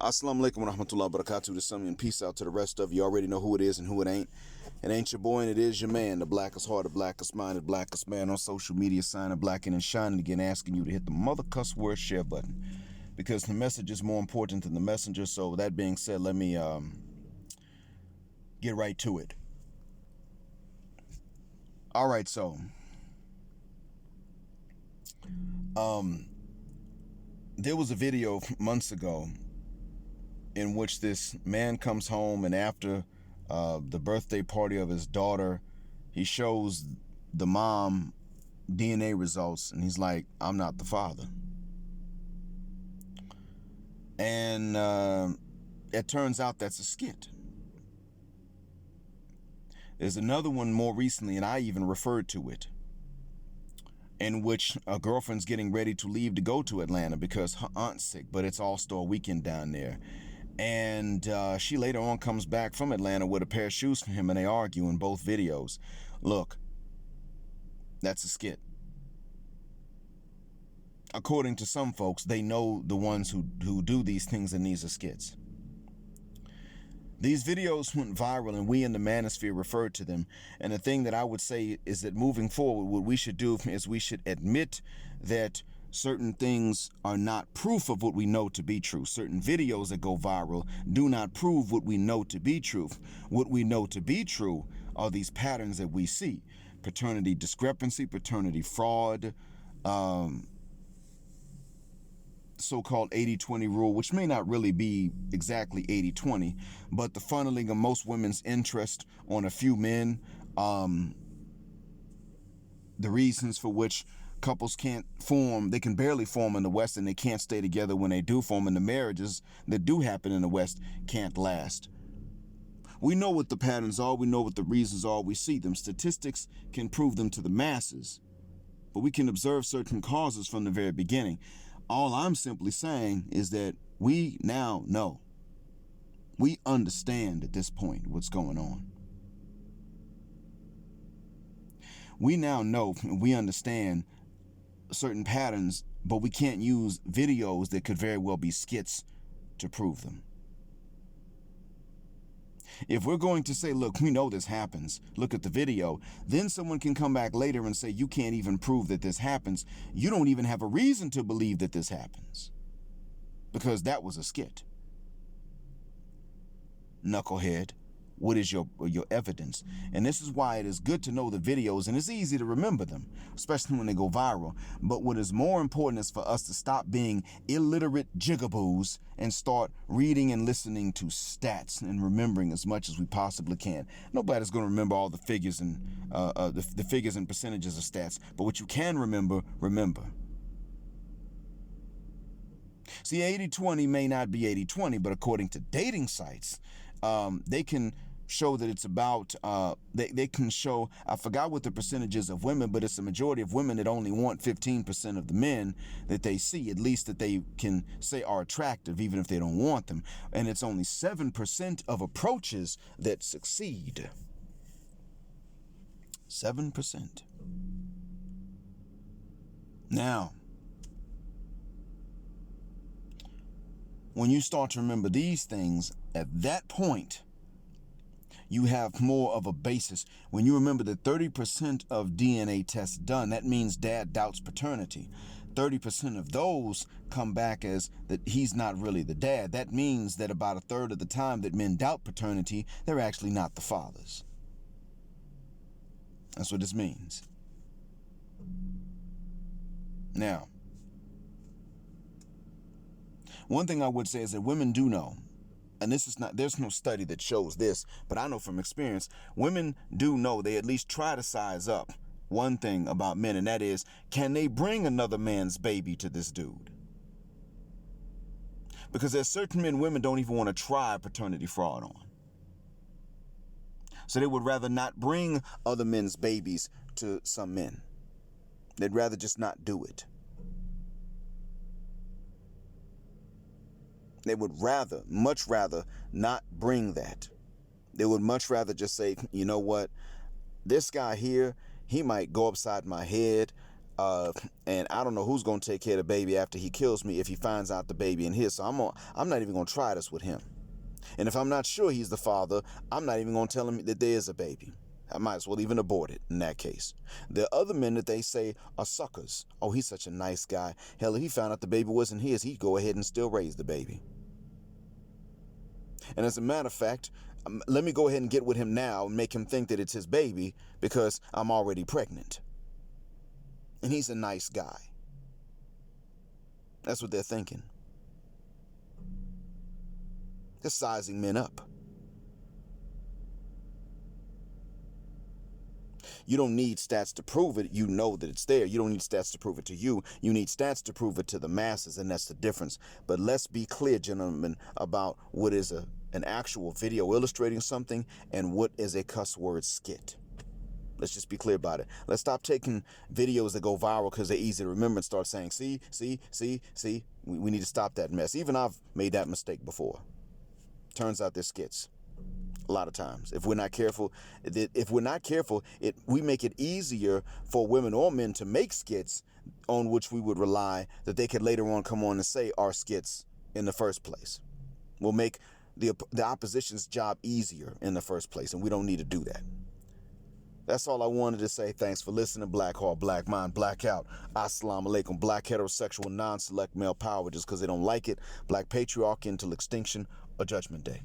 Assalamu alaikum wa rahmatullahi wa barakatuh. To some and peace out to the rest of you. You already know who it is and who it ain't. It ain't your boy and it is your man. The blackest heart, the blackest mind, the blackest man on social media, signing blacking and shining again, asking you to hit the mother cuss word share button. Because the message is more important than the messenger. So that being said, let me get right to it. All right, so there was a video months ago in which this man comes home, and after the birthday party of his daughter, he shows the mom DNA results, and he's like, I'm not the father. And it turns out that's a skit. There's another one more recently, and I even referred to it, in which a girlfriend's getting ready to leave to go to Atlanta because her aunt's sick, but it's All-Star Weekend down there. And she later on comes back from Atlanta with a pair of shoes for him, and they argue in both videos. Look, that's a skit. According to some folks, they know the ones who do these things, and these are skits. These videos went viral, and we in the manosphere referred to them. And the thing that I would say is that moving forward, what we should do is we should admit that certain things are not proof of what we know to be true. Certain videos that go viral do not prove what we know to be true. What we know to be true are these patterns that we see. Paternity discrepancy, paternity fraud, so-called 80-20 rule, which may not really be exactly 80-20, but the funneling of most women's interest on a few men, the reasons for which couples can't form, they can barely form in the West, and they can't stay together when they do form, and the marriages that do happen in the West can't last. We know what the patterns are, we know what the reasons are, we see them. Statistics can prove them to the masses, but we can observe certain causes from the very beginning. All I'm simply saying is that we now know, we understand at this point what's going on. We now know, we understand certain patterns, but we can't use videos that could very well be skits to prove them. If we're going to say, look, we know this happens, look at the video, then someone can come back later and say, you can't even prove that this happens. You don't even have a reason to believe that this happens, because that was a skit. Knucklehead, what is your evidence? And this is why it is good to know the videos, and it's easy to remember them, especially when they go viral. But what is more important is for us to stop being illiterate jigaboos and start reading and listening to stats and remembering as much as we possibly can. Nobody's going to remember all the figures and the figures and percentages of stats, but what you can remember. See, 80-20 may not be 80-20, but according to dating sites, they can show that it's about, they can show, I forgot what the percentages of women, but it's a majority of women that only want 15% of the men that they see, at least that they can say are attractive, even if they don't want them. And it's only 7% of approaches that succeed. 7%. Now, when you start to remember these things, at that point, you have more of a basis. When you remember that 30% of DNA tests done, that means dad doubts paternity. 30% of those come back as that he's not really the dad. That means that about a third of the time that men doubt paternity, they're actually not the fathers. That's what this means. Now, one thing I would say is that women do know, and this is not, there's no study that shows this, but I know from experience, women do know, they at least try to size up one thing about men, and that is, can they bring another man's baby to this dude? Because there's certain men women don't even want to try paternity fraud on. So they would rather not bring other men's babies to some men. They'd rather just not do it. They would rather, much rather, not bring that. They would much rather just say, you know what, this guy here, he might go upside my head. And I don't know who's gonna take care of the baby after he kills me if he finds out the baby in his. So I'm not even gonna try this with him. And if I'm not sure he's the father, I'm not even gonna tell him that there is a baby. I might as well even abort it in that case. The other men that they say are suckers. Oh, he's such a nice guy. Hell, if he found out the baby wasn't his, he'd go ahead and still raise the baby. And as a matter of fact, let me go ahead and get with him now and make him think that it's his baby because I'm already pregnant. And he's a nice guy. That's what they're thinking. They're sizing men up. You don't need stats to prove it. You know that it's there. You don't need stats to prove it to you. You need stats to prove it to the masses, and that's the difference. But let's be clear, gentlemen, about what is an actual video illustrating something and what is a cuss word skit. Let's just be clear about it. Let's stop taking videos that go viral because they're easy to remember and start saying, see. We need to stop that mess. Even I've made that mistake before. Turns out they're skits. A lot of times, if we're not careful, we make it easier for women or men to make skits on which we would rely that they could later on come on and say are skits in the first place. We'll make the opposition's job easier in the first place, and we don't need to do that. That's all I wanted to say. Thanks for listening. Black Heart, Black Mind, Blackout. Assalamu alaikum. Black heterosexual non-select male power just because they don't like it. Black patriarchy until extinction or judgment day.